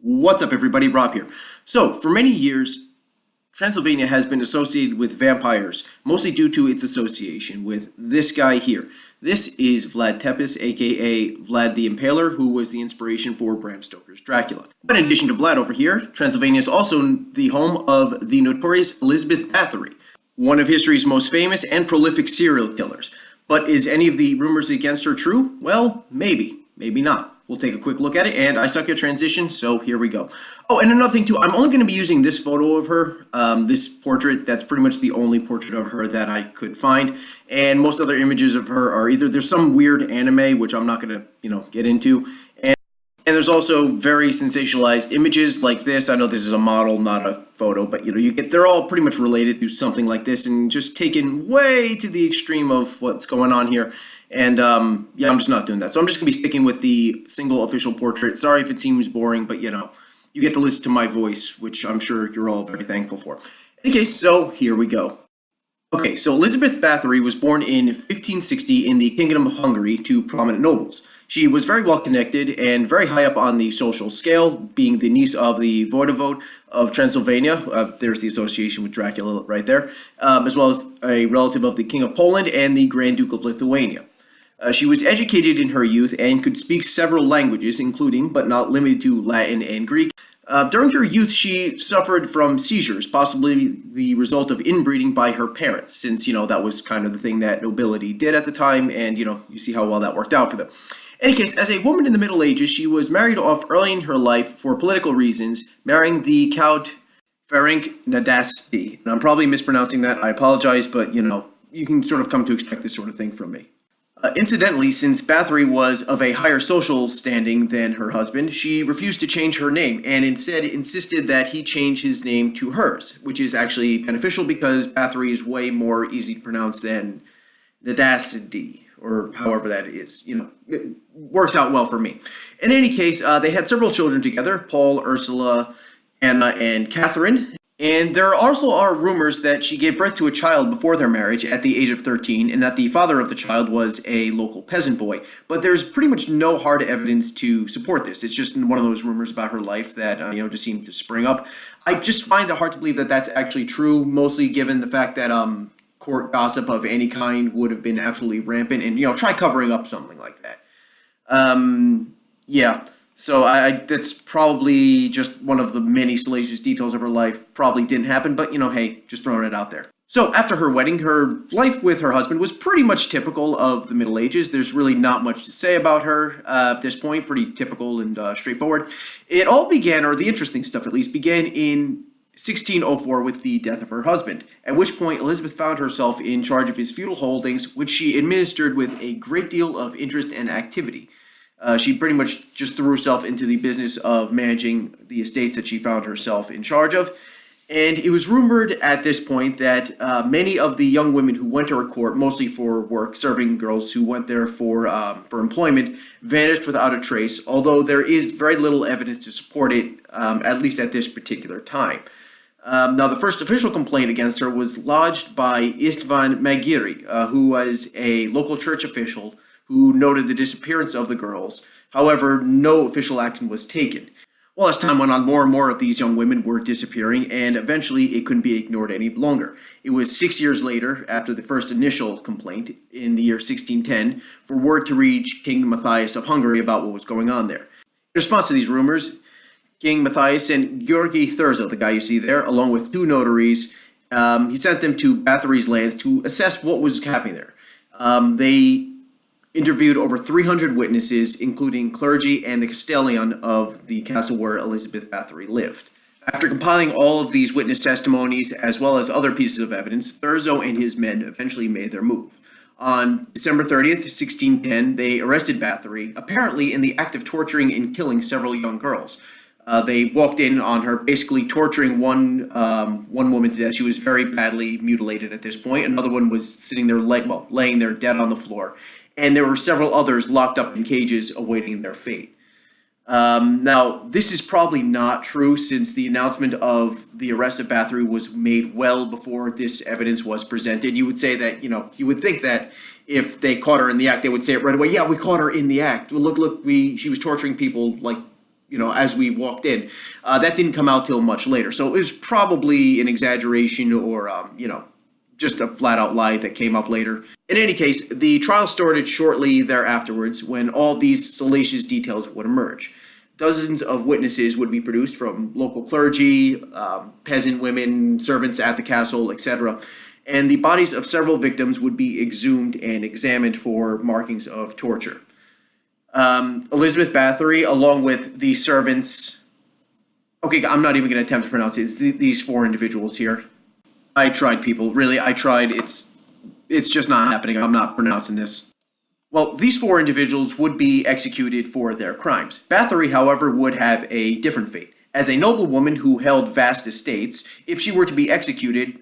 What's up, everybody? Rob here. So, for many years, Transylvania has been associated with vampires, mostly due to its association with this guy here. This is Vlad Tepes, aka Vlad the Impaler, who was the inspiration for Bram Stoker's Dracula. But in addition to Vlad over here, Transylvania is also the home of the notorious Elizabeth Bathory, one of history's most famous and prolific serial killers. But is any of the rumors against her true? Well, maybe. Maybe not. We'll take a quick look at it, and I suck at transition, so here we go. Oh, and another thing too, I'm only going to be using this photo of her, this portrait. That's pretty much the only portrait of her that I could find, and most other images of her are either there's some weird anime, which I'm not going to, get into, and there's also very sensationalized images like this. I know this is a model, not a photo, but they're all pretty much related to something like this, and just taken way to the extreme of what's going on here. And I'm just not doing that. So I'm just going to be sticking with the single official portrait. Sorry if it seems boring, but you get to listen to my voice, which I'm sure you're all very thankful for. In any case, so here we go. Okay, so Elizabeth Bathory was born in 1560 in the Kingdom of Hungary to prominent nobles. She was very well connected and very high up on the social scale, being the niece of the Voivode of Transylvania. There's the association with Dracula right there, as well as a relative of the King of Poland and the Grand Duke of Lithuania. She was educated in her youth and could speak several languages, including, but not limited to, Latin and Greek. During her youth, she suffered from seizures, possibly the result of inbreeding by her parents, since, that was kind of the thing that nobility did at the time, and, you see how well that worked out for them. In any case, as a woman in the Middle Ages, she was married off early in her life for political reasons, marrying the Count Ferenc Nadasdy. And I'm probably mispronouncing that, I apologize, but, you can sort of come to expect this sort of thing from me. Incidentally, since Bathory was of a higher social standing than her husband, she refused to change her name and instead insisted that he change his name to hers, which is actually beneficial because Bathory is way more easy to pronounce than Nadasdy, or however that is. It works out well for me. In any case, they had several children together, Paul, Ursula, Anna, and Catherine. And there also are rumors that she gave birth to a child before their marriage at the age of 13, and that the father of the child was a local peasant boy. But there's pretty much no hard evidence to support this. It's just one of those rumors about her life that, just seem to spring up. I just find it hard to believe that that's actually true, mostly given the fact that court gossip of any kind would have been absolutely rampant, and, try covering up something like that. So that's probably just one of the many salacious details of her life. Probably didn't happen, but, hey, just throwing it out there. So after her wedding, her life with her husband was pretty much typical of the Middle Ages. There's really not much to say about her at this point. Pretty typical and straightforward. It all began, or the interesting stuff at least, began in 1604 with the death of her husband, at which point Elizabeth found herself in charge of his feudal holdings, which she administered with a great deal of interest and activity. She pretty much just threw herself into the business of managing the estates that she found herself in charge of. And it was rumored at this point that many of the young women who went to her court, mostly for work, serving girls who went there for employment, vanished without a trace, although there is very little evidence to support it, at least at this particular time. Now, the first official complaint against her was lodged by Istvan Magiri, who was a local church official who noted the disappearance of the girls. However, no official action was taken. Well, as time went on, more and more of these young women were disappearing, and eventually it couldn't be ignored any longer. It was 6 years later, after the first initial complaint, in the year 1610, for word to reach King Matthias of Hungary about what was going on there. In response to these rumors, King Matthias sent Georgi Thurzo, the guy you see there, along with two notaries. He sent them to Bathory's lands to assess what was happening there. They interviewed over 300 witnesses, including clergy and the castellan of the castle where Elizabeth Bathory lived. After compiling all of these witness testimonies, as well as other pieces of evidence, Thurzo and his men eventually made their move. On December 30th, 1610, they arrested Bathory, apparently in the act of torturing and killing several young girls. They walked in on her, basically torturing one woman to death. She was very badly mutilated at this point. Another one was sitting there, laying there dead on the floor. And there were several others locked up in cages awaiting their fate. Now, this is probably not true, since the announcement of the arrest of Bathory was made well before this evidence was presented. You would say that, you would think that if they caught her in the act, they would say it right away. Yeah, we caught her in the act. Well, look, she was torturing people like as we walked in. That didn't come out till much later. So it was probably an exaggeration or, just a flat out lie that came up later. In any case, the trial started shortly thereafterwards when all these salacious details would emerge. Dozens of witnesses would be produced from local clergy, peasant women, servants at the castle, etc. And the bodies of several victims would be exhumed and examined for markings of torture. Elizabeth Bathory, along with the servants. Okay, I'm not even going to attempt to pronounce it. It's these four individuals here. I tried, people. Really, I tried. It's just not happening. I'm not pronouncing this. Well, these four individuals would be executed for their crimes. Bathory, however, would have a different fate. As a noblewoman who held vast estates, if she were to be executed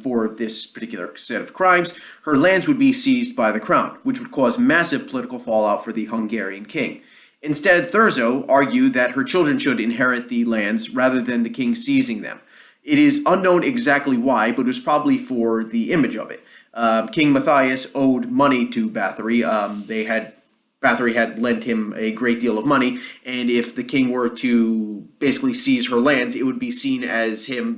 for this particular set of crimes, her lands would be seized by the crown, which would cause massive political fallout for the Hungarian king. Instead, Thurzo argued that her children should inherit the lands rather than the king seizing them. It is unknown exactly why, but it was probably for the image of it. King Matthias owed money to Bathory. Bathory had lent him a great deal of money, and if the king were to basically seize her lands, it would be seen as him,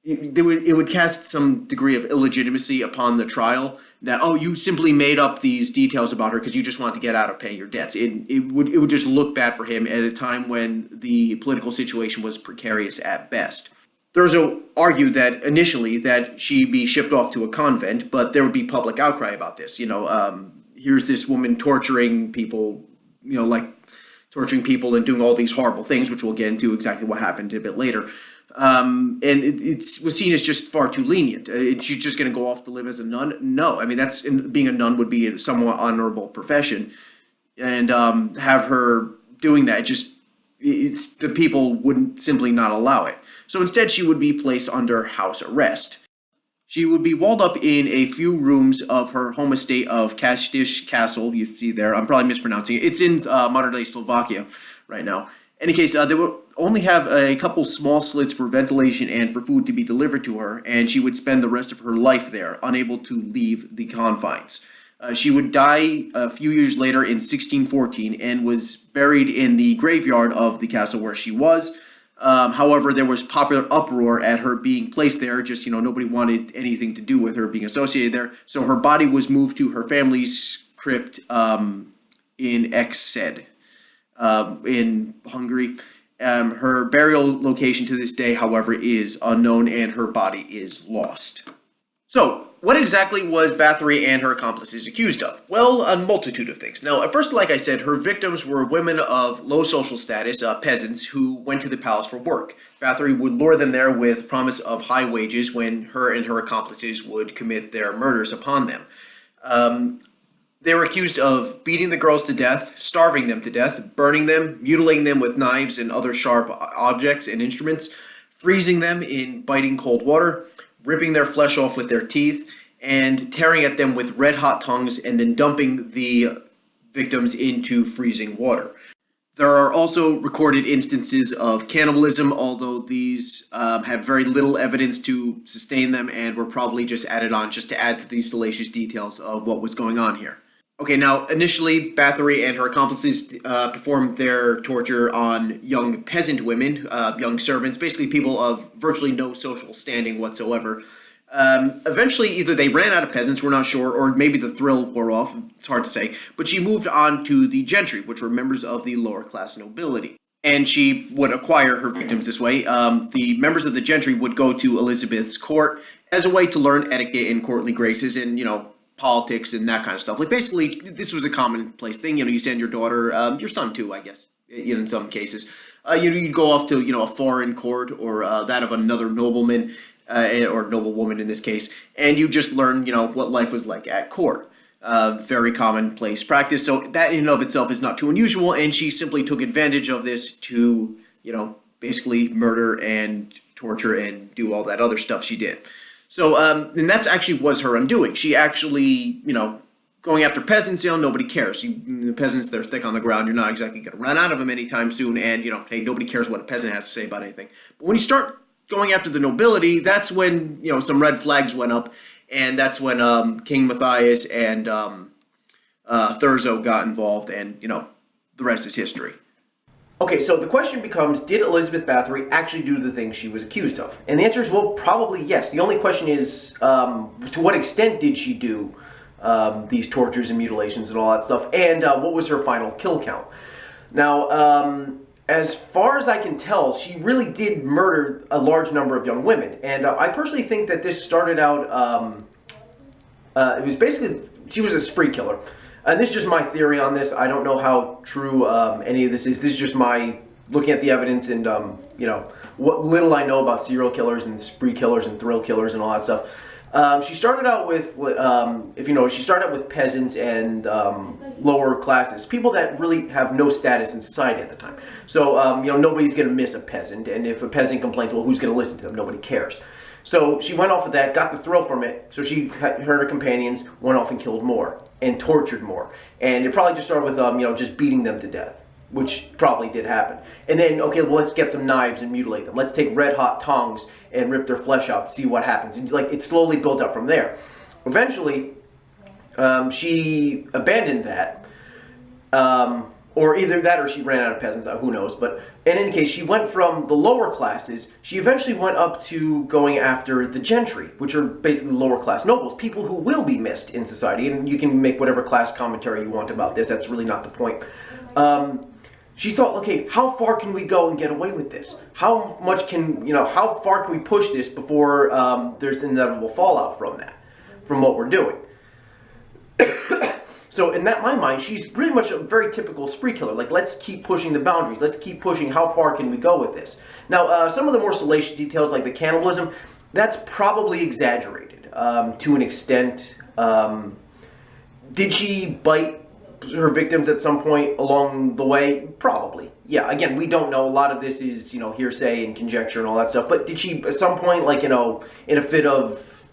it would cast some degree of illegitimacy upon the trial that, oh, you simply made up these details about her because you just wanted to get out of paying your debts. It would just look bad for him at a time when the political situation was precarious at best. Thurzo argued that initially that she be shipped off to a convent, but there would be public outcry about this. Here's this woman torturing people, torturing people and doing all these horrible things, which we'll get into exactly what happened a bit later. And it was seen as just far too lenient. She's just going to go off to live as a nun? No, I mean, being a nun would be a somewhat honorable profession, and have her doing that, the people wouldn't simply not allow it. So instead, she would be placed under house arrest. She would be walled up in a few rooms of her home estate of Kashtish Castle. You see there, I'm probably mispronouncing it. It's in modern-day Slovakia right now. In any case, they would only have a couple small slits for ventilation and for food to be delivered to her, and she would spend the rest of her life there, unable to leave the confines. She would die a few years later in 1614 and was buried in the graveyard of the castle where she was. However, there was popular uproar at her being placed there. Nobody wanted anything to do with her being associated there. So her body was moved to her family's crypt in Exed in Hungary. Her burial location to this day, however, is unknown, and her body is lost. So, what exactly was Bathory and her accomplices accused of? Well, a multitude of things. Now, at first, like I said, her victims were women of low social status, peasants, who went to the palace for work. Bathory would lure them there with promise of high wages when her and her accomplices would commit their murders upon them. They were accused of beating the girls to death, starving them to death, burning them, mutilating them with knives and other sharp objects and instruments, freezing them in biting cold water, ripping their flesh off with their teeth, and tearing at them with red-hot tongues, and then dumping the victims into freezing water. There are also recorded instances of cannibalism, although these have very little evidence to sustain them and were probably just added on just to add to these salacious details of what was going on here. Okay, now, initially, Bathory and her accomplices performed their torture on young peasant women, young servants, basically people of virtually no social standing whatsoever. Eventually, either they ran out of peasants, we're not sure, or maybe the thrill wore off, it's hard to say, but she moved on to the gentry, which were members of the lower class nobility. And she would acquire her victims this way. The members of the gentry would go to Elizabeth's court as a way to learn etiquette and courtly graces and, politics and that kind of stuff. Like, basically, this was a commonplace thing. You send your daughter, your son too, I guess, in some cases. You'd go off to, a foreign court or that of another nobleman or noblewoman in this case, and you just learn, what life was like at court. Very commonplace practice. So that in and of itself is not too unusual, and she simply took advantage of this to, basically murder and torture and do all that other stuff she did. So, and that's actually was her undoing. She actually, going after peasants, nobody cares. The peasants, they're thick on the ground. You're not exactly going to run out of them anytime soon. And, hey, nobody cares what a peasant has to say about anything. But when you start going after the nobility, that's when, some red flags went up. And that's when King Matthias and Thurzo got involved. And, the rest is history. Okay, so the question becomes, did Elizabeth Bathory actually do the things she was accused of? And the answer is, well, probably yes. The only question is, to what extent did she do these tortures and mutilations and all that stuff, and what was her final kill count? Now, as far as I can tell, she really did murder a large number of young women, and I personally think that this started out, it was basically, she was a spree killer. And this is just my theory on this. I don't know how true any of this is. This is just my looking at the evidence and, you know, what little I know about serial killers and spree killers and thrill killers and all that stuff. She started out with, if you know, she started out with peasants and lower classes, people that really have no status in society at the time. So, you know, nobody's going to miss a peasant. And if a peasant complains, well, who's going to listen to them? Nobody cares. So she went off of that, got the thrill from it, so her and her companions went off and killed more and tortured more. And it probably just started with, you know, just beating them to death, which probably did happen. And then, okay, well, let's get some knives and mutilate them. Let's take red hot tongs and rip their flesh out, see what happens. And like, it slowly built up from there. Eventually, she abandoned that, or either that or she ran out of peasants, who knows. But in any case, she went from the lower classes, she eventually went up to going after the gentry, which are basically lower class nobles, people who will be missed in society, and you can make whatever class commentary you want about this, that's really not the point. She thought, okay, how far can we go and get away with this? How much can, you know, how far can we push this before there's inevitable fallout from that, from what we're doing? So in my mind, she's pretty much a very typical spree killer. Like, let's keep pushing the boundaries. Let's keep pushing how far can we go with this. Now, some of the more salacious details, like the cannibalism, that's probably exaggerated to an extent. Did she bite her victims at some point along the way? Probably. Yeah, again, we don't know. A lot of this is, you know, hearsay and conjecture and all that stuff. But did she, at some point, like, you know, in a fit of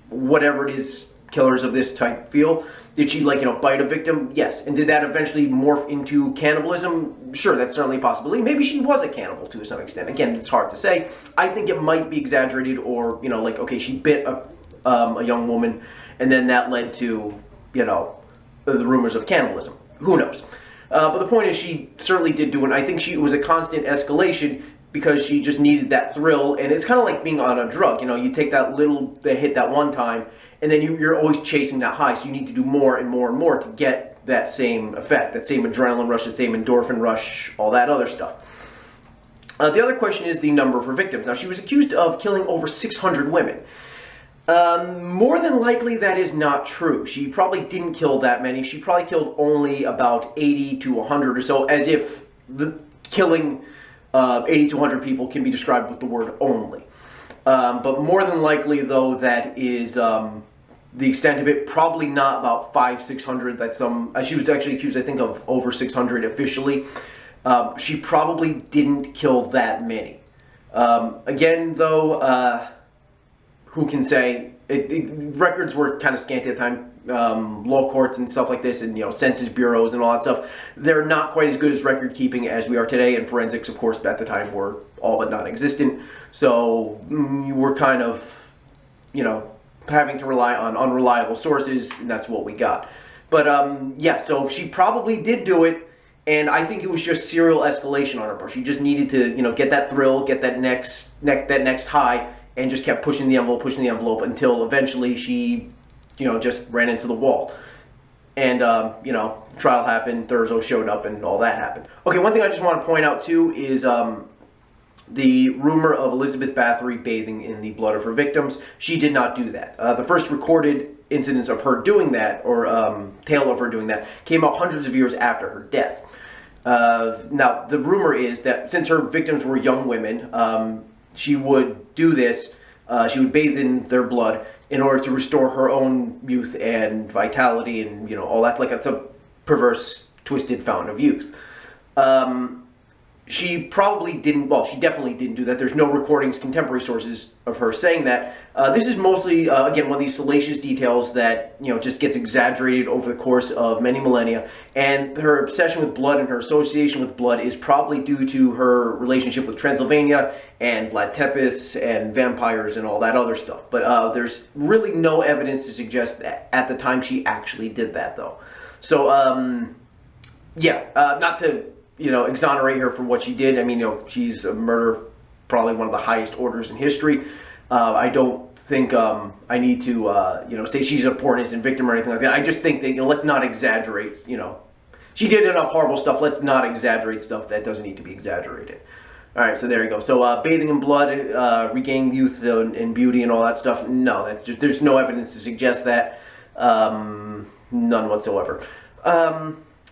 whatever it is killers of this type feel, did she, like, you know, bite a victim? Yes. And did that eventually morph into cannibalism? Sure, that's certainly a possibility. Maybe she was a cannibal to some extent. Again, it's hard to say. I think it might be exaggerated, or, you know, like, okay, she bit a young woman, and then that led to, you know, the rumors of cannibalism. Who knows? But the point is, she certainly did do it. And I think it was a constant escalation because she just needed that thrill. And it's kind of like being on a drug. You know, you take that hit that one time, and then you're always chasing that high. So you need to do more and more and more to get that same effect, that same adrenaline rush, the same endorphin rush, all that other stuff. The other question is the number of her victims. Now, she was accused of killing over 600 women. More than likely, that is not true. She probably didn't kill that many. She probably killed only about 80 to 100 or so, as if the killing 80 to 100 people can be described with the word only. But more than likely, though, that is the extent of it. Probably not about 500-600. That's she was actually accused, I think, of over 600 officially. She probably didn't kill that many. Again, though, who can say? Records were kind of scanty at the time. Law courts and stuff like this, and, you know, census bureaus and all that stuff, they're not quite as good as record keeping as we are today. And forensics, of course, at the time were all but non-existent. So we're kind of, you know, having to rely on unreliable sources, and that's what we got. But yeah, so she probably did do it, and I think it was just serial escalation on her part. She just needed to, you know, get that thrill, get that next high, and just kept pushing the envelope until eventually she, you know, just ran into the wall. And, you know, trial happened, Thurzo showed up, and all that happened. Okay, one thing I just want to point out, too, is the rumor of Elizabeth Bathory bathing in the blood of her victims. She did not do that. The first recorded incidents of her doing that, or tale of her doing that, came out hundreds of years after her death. Now, the rumor is that since her victims were young women, she would do this, she would bathe in their blood in order to restore her own youth and vitality and, you know, all that. Like, it's a perverse, twisted fountain of youth. She probably didn't, well, she definitely didn't do that. There's no recordings, contemporary sources of her saying that. This is mostly, again, one of these salacious details that, you know, just gets exaggerated over the course of many millennia. And her obsession with blood and her association with blood is probably due to her relationship with Transylvania and Vlad Tepes and vampires and all that other stuff. But there's really no evidence to suggest that at the time she actually did that, though. So, yeah, not to exonerate her for what she did. I mean, she's a murderer, probably one of the highest orders in history. I don't think I need to, say she's a poor innocent victim or anything like that. I just think that, let's not exaggerate, She did enough horrible stuff. Let's not exaggerate stuff that doesn't need to be exaggerated. All right, so there you go. So bathing in blood, regaining youth and beauty and all that stuff. No, there's no evidence to suggest that. None whatsoever.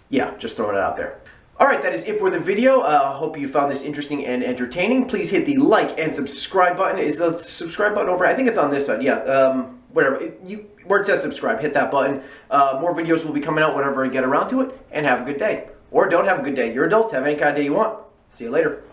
Yeah, just throwing it out there. All right, that is it for the video. Hope you found this interesting and entertaining. Please hit the like and subscribe button. Is the subscribe button over? I think it's on this side. Yeah. Whatever. Where it says subscribe, hit that button. More videos will be coming out whenever I get around to it. And have a good day. Or don't have a good day. You're adults. Have any kind of day you want. See you later.